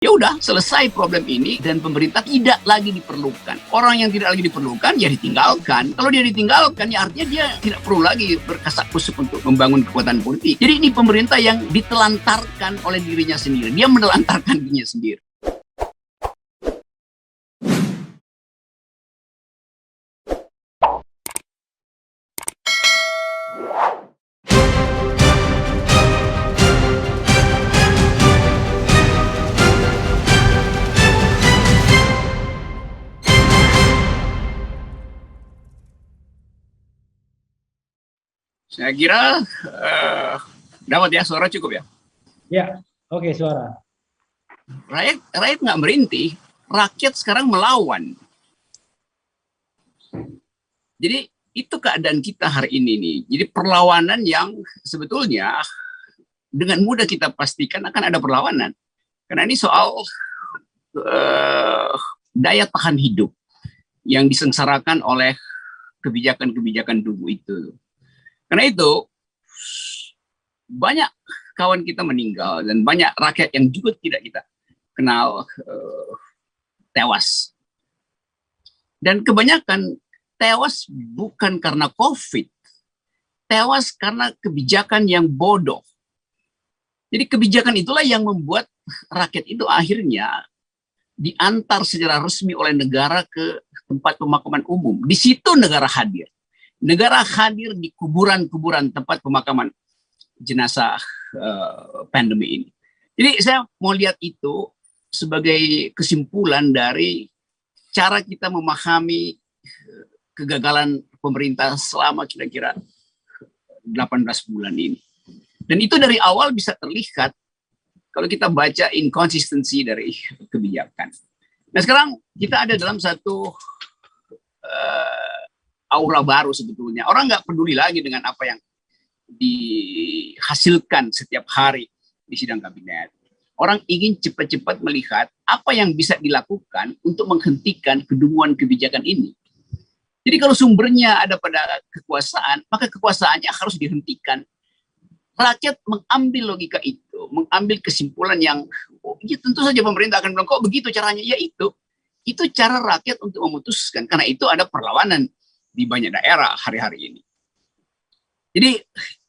Ya udah, selesai problem ini dan pemerintah tidak lagi diperlukan. Orang yang tidak lagi diperlukan ya ditinggalkan. Kalau dia ditinggalkan ya artinya dia tidak perlu lagi berkasak-kusuk untuk membangun kekuatan politik. Jadi ini pemerintah yang ditelantarkan oleh dirinya sendiri. Dia menelantarkan dirinya sendiri. Saya kira dapat ya, suara cukup ya. Ya, oke, suara. Rakyat nggak merintih, rakyat sekarang melawan. Jadi itu keadaan kita hari ini nih. Jadi perlawanan yang sebetulnya dengan mudah kita pastikan akan ada perlawanan. Karena ini soal daya tahan hidup yang disengsarakan oleh kebijakan-kebijakan dulu itu. Karena itu banyak kawan kita meninggal dan banyak rakyat yang juga tidak kita kenal tewas. Dan kebanyakan tewas bukan karena COVID, tewas karena kebijakan yang bodoh. Jadi kebijakan itulah yang membuat rakyat itu akhirnya diantar secara resmi oleh negara ke tempat pemakaman umum. Di situ negara hadir. Negara hadir di kuburan-kuburan tempat pemakaman jenazah pandemi ini. Jadi saya mau lihat itu sebagai kesimpulan dari cara kita memahami kegagalan pemerintah selama kira-kira 18 bulan ini. Dan itu dari awal bisa terlihat kalau kita baca inkonsistensi dari kebijakan. Nah sekarang kita ada dalam satu aura baru sebetulnya. Orang nggak peduli lagi dengan apa yang dihasilkan setiap hari di sidang kabinet. Orang ingin cepat-cepat melihat apa yang bisa dilakukan untuk menghentikan kedunguan kebijakan ini. Jadi kalau sumbernya ada pada kekuasaan, maka kekuasaannya harus dihentikan. Rakyat mengambil logika itu, mengambil kesimpulan yang, oh, ya tentu saja pemerintah akan bilang, kok begitu caranya? Ya itu cara rakyat untuk memutuskan. Karena itu ada perlawanan di banyak daerah hari-hari ini. Jadi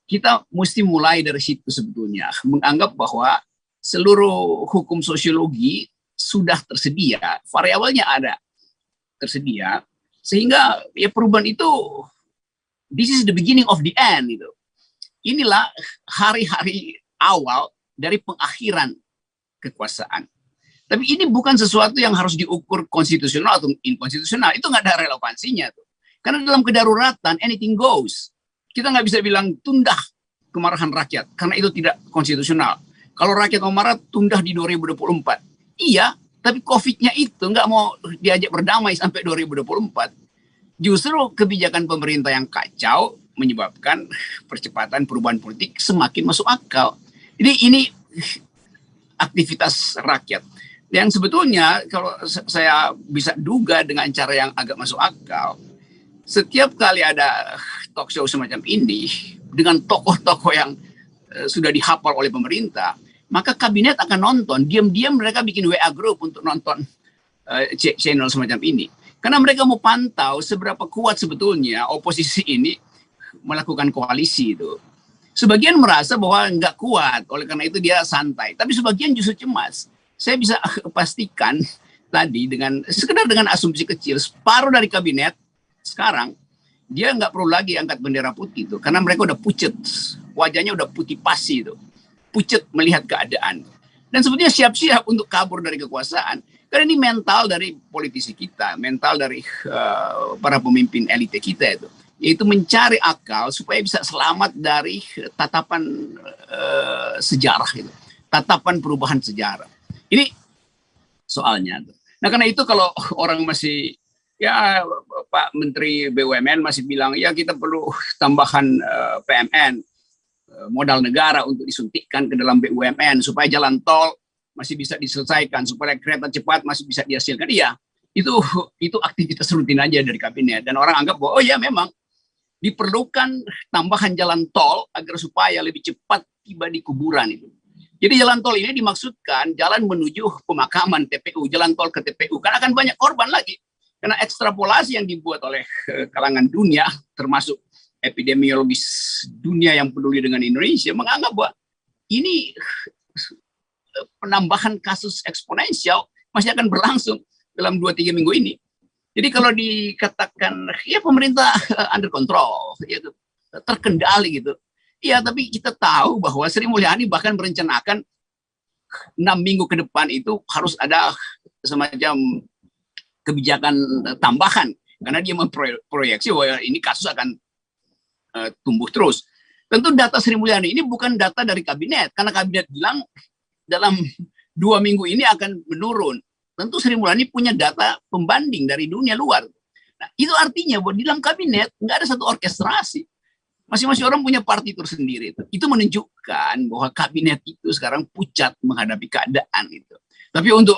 kita mesti mulai dari situ sebetulnya, menganggap bahwa seluruh hukum sosiologi sudah tersedia, variabelnya ada tersedia, sehingga ya perubahan itu this is the beginning of the end gitu. Inilah hari-hari awal dari pengakhiran kekuasaan. Tapi ini bukan sesuatu yang harus diukur konstitusional atau inkonstitusional, itu nggak ada relevansinya tuh. Karena dalam kedaruratan, anything goes. Kita nggak bisa bilang tundah kemarahan rakyat, karena itu tidak konstitusional. Kalau rakyat mau marah, tundah di 2024. Iya, tapi COVID-nya itu nggak mau diajak berdamai sampai 2024. Justru kebijakan pemerintah yang kacau menyebabkan percepatan perubahan politik semakin masuk akal. Jadi ini aktivitas rakyat. Yang sebetulnya kalau saya bisa duga dengan cara yang agak masuk akal, setiap kali ada talk show semacam ini dengan tokoh-tokoh yang sudah dihafal oleh pemerintah, maka kabinet akan nonton. Diam-diam mereka bikin WA group untuk nonton channel semacam ini. Karena mereka mau pantau seberapa kuat sebetulnya oposisi ini melakukan koalisi itu. Sebagian merasa bahwa nggak kuat, oleh karena itu dia santai. Tapi sebagian justru cemas. Saya bisa pastikan tadi sekedar dengan asumsi kecil, separuh dari kabinet sekarang dia nggak perlu lagi angkat bendera putih itu karena mereka udah pucet, wajahnya udah putih pasi itu, pucet melihat keadaan dan sebetulnya siap-siap untuk kabur dari kekuasaan. Karena ini mental dari politisi kita, mental dari para pemimpin elite kita itu, yaitu mencari akal supaya bisa selamat dari tatapan sejarah itu, tatapan perubahan sejarah. Ini soalnya. Nah karena itu kalau orang masih ya Pak Menteri BUMN masih bilang ya kita perlu tambahan PMN modal negara untuk disuntikkan ke dalam BUMN supaya jalan tol masih bisa diselesaikan, supaya kereta cepat masih bisa dihasilkan. Iya, itu aktivitas rutin aja dari kabinet dan orang anggap bahwa oh ya memang diperlukan tambahan jalan tol agar supaya lebih cepat tiba di kuburan itu. Jadi jalan tol ini dimaksudkan jalan menuju pemakaman TPU, jalan tol ke TPU, karena akan banyak korban lagi. Karena ekstrapolasi yang dibuat oleh kalangan dunia, termasuk epidemiologis dunia yang peduli dengan Indonesia, menganggap bahwa ini penambahan kasus eksponensial masih akan berlangsung dalam 2-3 minggu ini. Jadi kalau dikatakan, ya pemerintah under control, ya, terkendali gitu. Ya, tapi kita tahu bahwa Sri Mulyani bahkan merencanakan 6 minggu ke depan itu harus ada semacam kebijakan tambahan. Karena dia memproyeksi bahwa ini kasus akan tumbuh terus. Tentu data Sri Mulyani ini bukan data dari kabinet. Karena kabinet bilang dalam 2 minggu ini akan menurun. Tentu Sri Mulyani punya data pembanding dari dunia luar. Nah, itu artinya bahwa di dalam kabinet nggak ada satu orkestrasi. Masing-masing orang punya partitur sendiri. Itu menunjukkan bahwa kabinet itu sekarang pucat menghadapi keadaan itu. Tapi untuk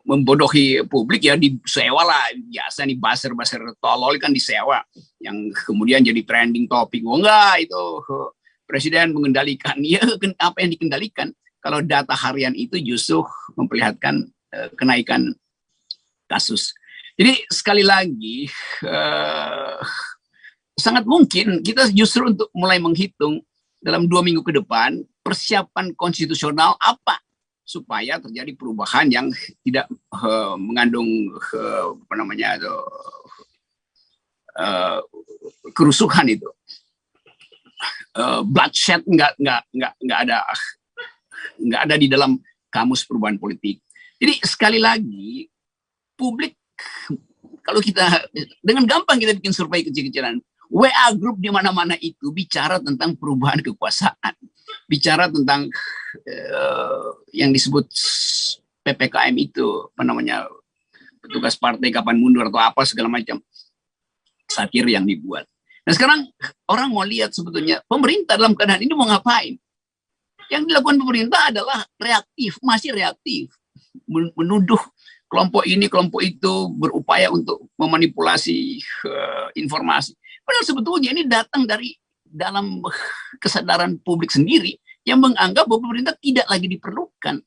membodohi publik ya disewa lah, biasa nih buzzer tolol kan disewa, yang kemudian jadi trending topik. Oh enggak, itu presiden mengendalikan. Ya, apa yang dikendalikan? Kalau data harian itu justru memperlihatkan kenaikan kasus. Jadi sekali lagi sangat mungkin kita justru untuk mulai menghitung dalam 2 minggu ke depan persiapan konstitusional apa supaya terjadi perubahan yang tidak mengandung apa namanya kerusuhan itu, bloodshed nggak ada di dalam kamus perubahan politik. Jadi sekali lagi publik, kalau kita dengan gampang kita bikin survei kecil-kecilan, WA grup di mana-mana itu bicara tentang perubahan kekuasaan, bicara tentang yang disebut PPKM itu, apa namanya, petugas partai kapan mundur atau apa segala macam satir yang dibuat. Nah sekarang orang mau lihat sebetulnya pemerintah dalam keadaan ini mau ngapain. Yang dilakukan pemerintah adalah reaktif, masih reaktif, menuduh kelompok ini, kelompok itu berupaya untuk memanipulasi informasi. Padahal sebetulnya ini datang dari dalam kesadaran publik sendiri yang menganggap bahwa pemerintah tidak lagi diperlukan.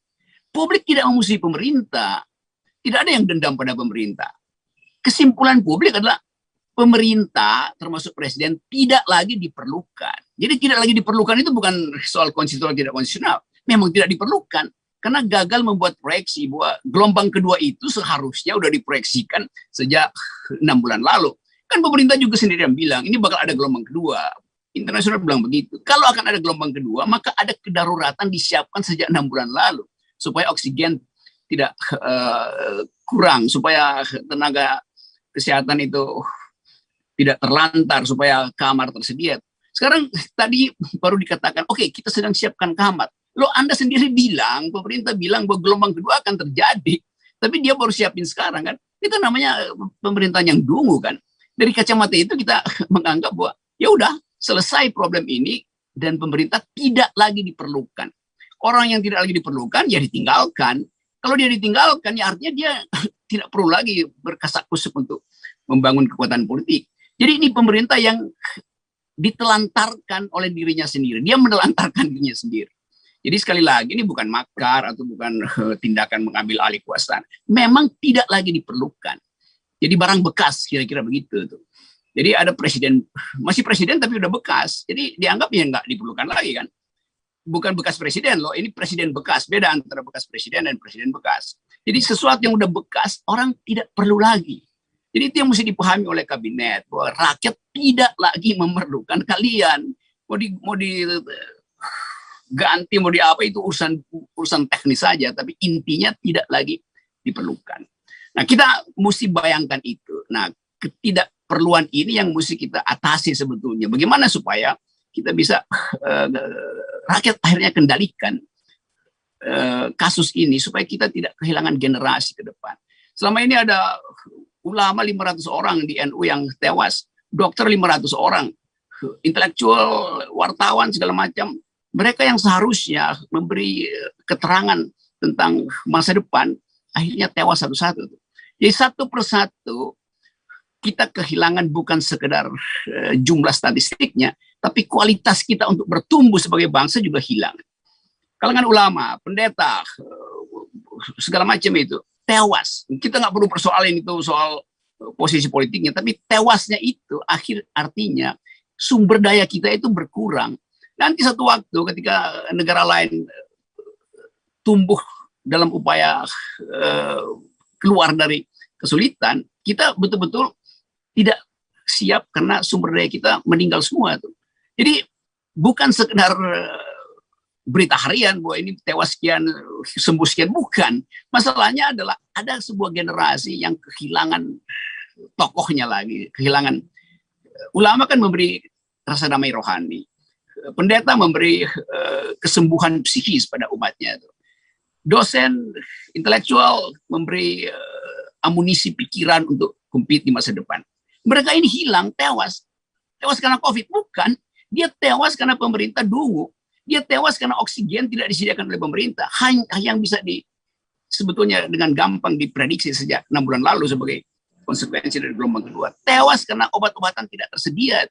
Publik tidak memusuhi pemerintah. Tidak ada yang dendam pada pemerintah. Kesimpulan publik adalah pemerintah, termasuk presiden, tidak lagi diperlukan. Jadi tidak lagi diperlukan itu bukan soal konstitusional tidak konstitusional. Memang tidak diperlukan. Karena gagal membuat proyeksi bahwa gelombang kedua itu seharusnya udah diproyeksikan sejak 6 bulan lalu. Kan pemerintah juga sendiri yang bilang ini bakal ada gelombang kedua. Internasional bilang begitu. Kalau akan ada gelombang kedua, maka ada kedaruratan disiapkan sejak 6 bulan lalu supaya oksigen tidak kurang, supaya tenaga kesehatan itu tidak terlantar, supaya kamar tersedia. Sekarang tadi baru dikatakan, oke, kita sedang siapkan kamar. Lo Anda sendiri bilang, pemerintah bilang bahwa gelombang kedua akan terjadi, tapi dia baru siapin sekarang kan? Itu namanya pemerintahan yang dungu kan? Dari kacamata itu kita menganggap bahwa ya udah selesai problem ini dan pemerintah tidak lagi diperlukan. Orang yang tidak lagi diperlukan ya ditinggalkan. Kalau dia ditinggalkan ya artinya dia tidak perlu lagi berkasak-kusuk untuk membangun kekuatan politik. Jadi ini pemerintah yang ditelantarkan oleh dirinya sendiri. Dia menelantarkan dirinya sendiri. Jadi sekali lagi ini bukan makar atau bukan tindakan mengambil alih kekuasaan. Memang tidak lagi diperlukan. Jadi barang bekas kira-kira begitu tuh. Jadi ada presiden, masih presiden tapi udah bekas. Jadi dianggap ya nggak diperlukan lagi kan. Bukan bekas presiden loh, ini presiden bekas. Beda antara bekas presiden dan presiden bekas. Jadi sesuatu yang udah bekas orang tidak perlu lagi. Jadi itu yang mesti dipahami oleh kabinet bahwa rakyat tidak lagi memerlukan kalian. Mau diganti mau di apa itu urusan teknis saja, tapi intinya tidak lagi diperlukan. Nah, kita mesti bayangkan itu. Nah, ketidakperluan ini yang mesti kita atasi sebetulnya. Bagaimana supaya kita bisa rakyat akhirnya kendalikan kasus ini supaya kita tidak kehilangan generasi ke depan. Selama ini ada ulama 500 orang di NU yang tewas, dokter 500 orang, intelektual, wartawan segala macam. Mereka yang seharusnya memberi keterangan tentang masa depan akhirnya tewas satu-satu. Jadi satu persatu kita kehilangan bukan sekedar jumlah statistiknya, tapi kualitas kita untuk bertumbuh sebagai bangsa juga hilang. kalangan ulama, pendeta, segala macam itu tewas. Kita nggak perlu persoalin itu soal posisi politiknya, tapi tewasnya itu artinya sumber daya kita itu berkurang. Nanti satu waktu ketika negara lain tumbuh dalam upaya keluar dari kesulitan, kita betul-betul tidak siap karena sumber daya kita meninggal semua tuh. Jadi bukan sekedar berita harian bahwa ini tewas sekian, sembuh sekian, bukan. Masalahnya adalah ada sebuah generasi yang kehilangan tokohnya lagi, kehilangan. Ulama kan memberi rasa damai rohani, pendeta memberi kesembuhan psikis pada umatnya. Dosen intelektual memberi amunisi pikiran untuk compete di masa depan. Mereka ini hilang, tewas karena COVID, bukan. Dia tewas karena pemerintah dungu. Dia tewas karena oksigen tidak disediakan oleh pemerintah. Hanya yang bisa sebetulnya dengan gampang diprediksi sejak 6 bulan lalu sebagai konsekuensi dari gelombang kedua. Tewas karena obat-obatan tidak tersedia.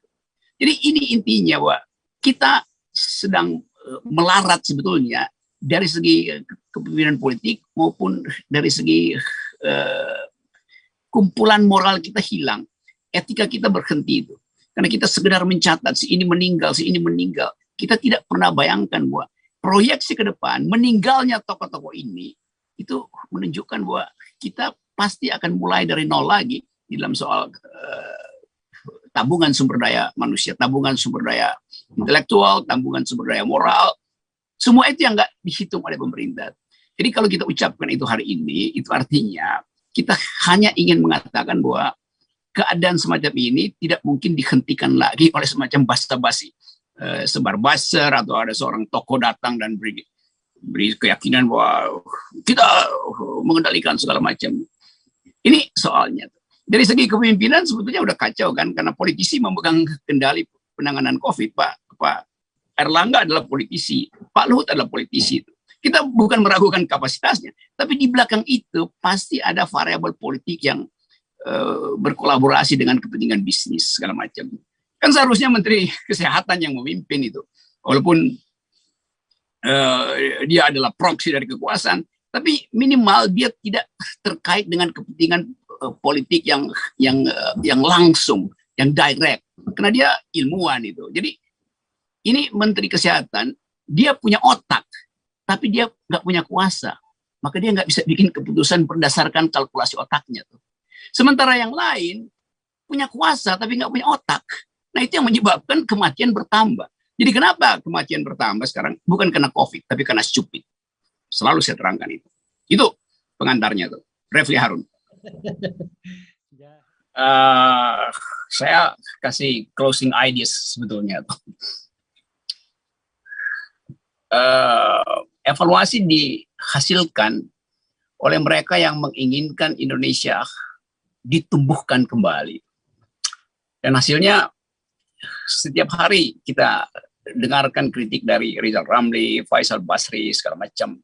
Jadi ini intinya bahwa kita sedang melarat sebetulnya dari segi kepemimpinan politik maupun dari segi kumpulan moral kita hilang. Etika kita berhenti itu. Karena kita sekedar mencatat si ini meninggal, si ini meninggal. Kita tidak pernah bayangkan bahwa proyeksi ke depan meninggalnya tokoh-tokoh ini itu menunjukkan bahwa kita pasti akan mulai dari nol lagi di dalam soal tabungan sumber daya manusia, tabungan sumber daya intelektual, tabungan sumber daya moral. Semua itu yang nggak dihitung oleh pemerintah. Jadi kalau kita ucapkan itu hari ini, itu artinya kita hanya ingin mengatakan bahwa keadaan semacam ini tidak mungkin dihentikan lagi oleh semacam basa-basi, sebar buzzer atau ada seorang tokoh datang dan beri keyakinan bahwa kita mengendalikan segala macam. Ini soalnya. Dari segi kepemimpinan sebetulnya udah kacau kan, karena politisi memegang kendali penanganan COVID. Pak Erlangga adalah politisi, Pak Luhut adalah politisi. Kita bukan meragukan kapasitasnya, tapi di belakang itu pasti ada variabel politik yang berkolaborasi dengan kepentingan bisnis segala macam. Kan seharusnya Menteri Kesehatan yang memimpin itu, walaupun dia adalah proksi dari kekuasaan, tapi minimal dia tidak terkait dengan kepentingan politik yang langsung, yang direct, karena dia ilmuwan itu. Jadi ini Menteri Kesehatan, dia punya otak, tapi dia nggak punya kuasa, maka dia nggak bisa bikin keputusan berdasarkan kalkulasi otaknya tuh. Sementara yang lain punya kuasa tapi nggak punya otak. Nah itu yang menyebabkan kematian bertambah. Jadi kenapa kematian bertambah sekarang? Bukan karena COVID, tapi karena stupid. Selalu saya terangkan itu. Itu pengantarnya tuh. Refli Harun. Saya kasih closing ideas sebetulnya. Evaluasi dihasilkan oleh mereka yang menginginkan Indonesia ditumbuhkan kembali. Dan hasilnya setiap hari kita dengarkan kritik dari Rizal Ramli, Faisal Basri, segala macam,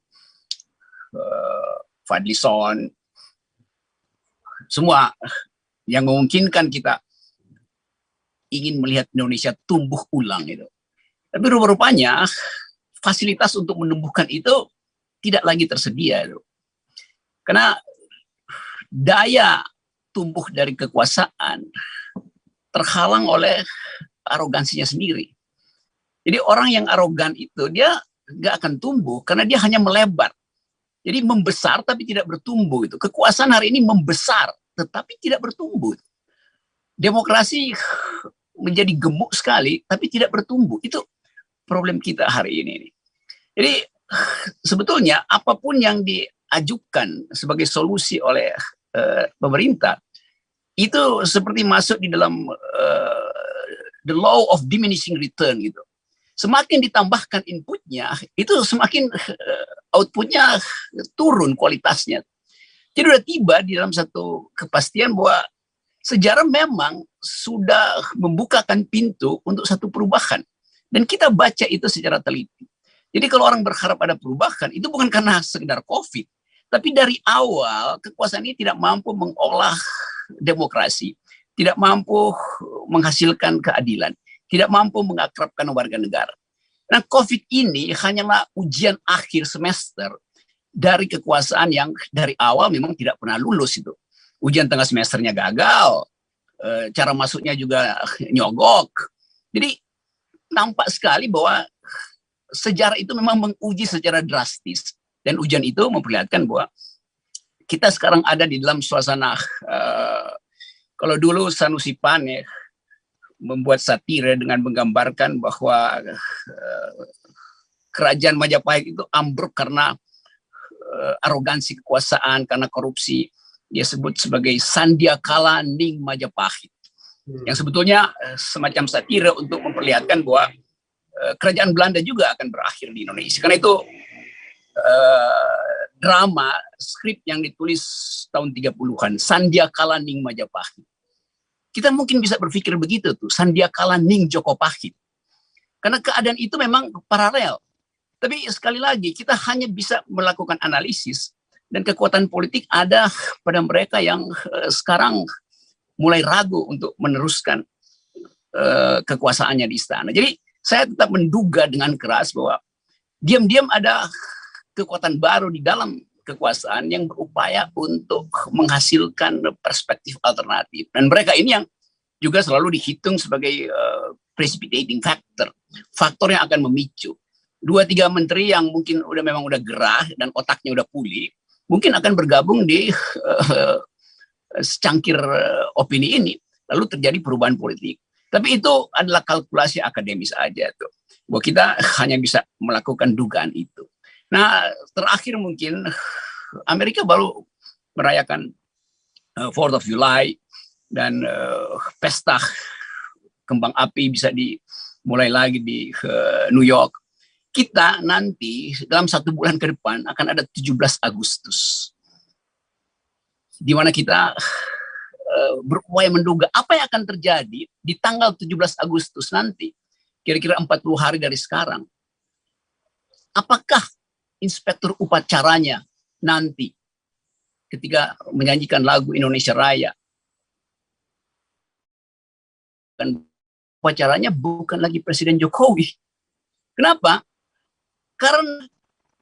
Fadlison, semua yang memungkinkan kita ingin melihat Indonesia tumbuh ulang itu. Tapi rupa-rupanya fasilitas untuk menumbuhkan itu tidak lagi tersedia. Karena daya tumbuh dari kekuasaan terhalang oleh arogansinya sendiri. Jadi orang yang arogan itu dia nggak akan tumbuh karena dia hanya melebar. Jadi membesar tapi tidak bertumbuh itu. Kekuasaan hari ini membesar tetapi tidak bertumbuh. Demokrasi menjadi gemuk sekali tapi tidak bertumbuh. Itu problem kita hari ini. Jadi sebetulnya apapun yang diajukan sebagai solusi oleh pemerintah itu seperti masuk di dalam the law of diminishing return gitu. Semakin ditambahkan inputnya, itu semakin outputnya turun kualitasnya. Jadi udah tiba di dalam satu kepastian bahwa sejarah memang sudah membukakan pintu untuk satu perubahan. Dan kita baca itu secara teliti. Jadi kalau orang berharap ada perubahan, itu bukan karena sekedar COVID. Tapi dari awal kekuasaan ini tidak mampu mengolah demokrasi, tidak mampu menghasilkan keadilan, tidak mampu mengakrabkan warga negara. Nah, COVID ini hanyalah ujian akhir semester dari kekuasaan yang dari awal memang tidak pernah lulus itu. Ujian tengah semesternya gagal, cara masuknya juga nyogok. Jadi nampak sekali bahwa sejarah itu memang menguji secara drastis. Dan ujian itu memperlihatkan bahwa kita sekarang ada di dalam suasana, kalau dulu Sanusi Pane membuat satire dengan menggambarkan bahwa kerajaan Majapahit itu ambruk karena arogansi kekuasaan, karena korupsi. Dia sebut sebagai Sandiakala Ning Majapahit. Yang sebetulnya semacam satire untuk memperlihatkan bahwa kerajaan Belanda juga akan berakhir di Indonesia. Karena itu drama, skrip yang ditulis tahun 30-an, Sandiakala Ning Majapahit. Kita mungkin bisa berpikir begitu tuh, Sandiakala Ning Jokopahit. Karena keadaan itu memang paralel. Tapi sekali lagi, kita hanya bisa melakukan analisis, dan kekuatan politik ada pada mereka yang sekarang mulai ragu untuk meneruskan kekuasaannya di istana. Jadi saya tetap menduga dengan keras bahwa diam-diam ada kekuatan baru di dalam kekuasaan yang berupaya untuk menghasilkan perspektif alternatif. Dan mereka ini yang juga selalu dihitung sebagai precipitating factor. Faktor yang akan memicu. 2-3 menteri yang mungkin memang udah gerah dan otaknya udah pulih, mungkin akan bergabung di secangkir opini ini. Lalu terjadi perubahan politik. Tapi itu adalah kalkulasi akademis aja tuh. Bahwa kita hanya bisa melakukan dugaan itu. Nah, terakhir mungkin Amerika baru merayakan 4th of July dan pesta kembang api bisa dimulai lagi di New York. Kita nanti dalam 1 bulan ke depan akan ada 17 Agustus. Di mana kita berupaya menduga apa yang akan terjadi di tanggal 17 Agustus nanti. Kira-kira 40 hari dari sekarang. Apakah inspektur upacaranya nanti ketika menyanyikan lagu Indonesia Raya, dan upacaranya bukan lagi Presiden Jokowi. Kenapa? Karena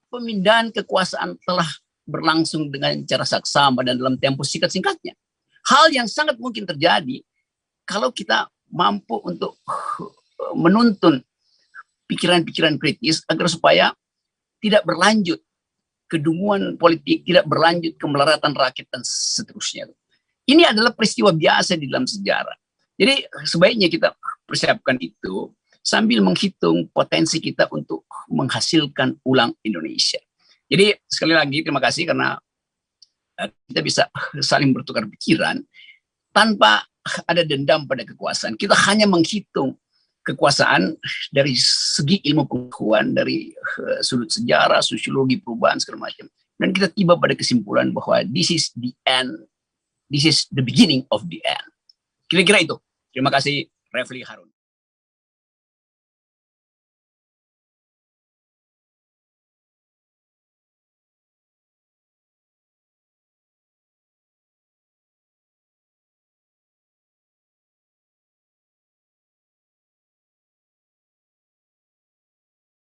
pemindahan kekuasaan telah berlangsung dengan cara saksama dan dalam tempo singkat-singkatnya. Hal yang sangat mungkin terjadi kalau kita mampu untuk menuntun pikiran-pikiran kritis agar supaya tidak berlanjut kedunguan politik, tidak berlanjut kemelaratan rakyat dan seterusnya. Ini adalah peristiwa biasa di dalam sejarah. Jadi sebaiknya kita persiapkan itu sambil menghitung potensi kita untuk menghasilkan ulang Indonesia. Jadi sekali lagi terima kasih karena kita bisa saling bertukar pikiran tanpa ada dendam pada kekuasaan. Kita hanya menghitung kekuasaan dari segi ilmu pengetahuan, dari sudut sejarah, sosiologi, perubahan, segala macam. Dan kita tiba pada kesimpulan bahwa this is the end, this is the beginning of the end. Kira-kira itu. Terima kasih, Refli Harun.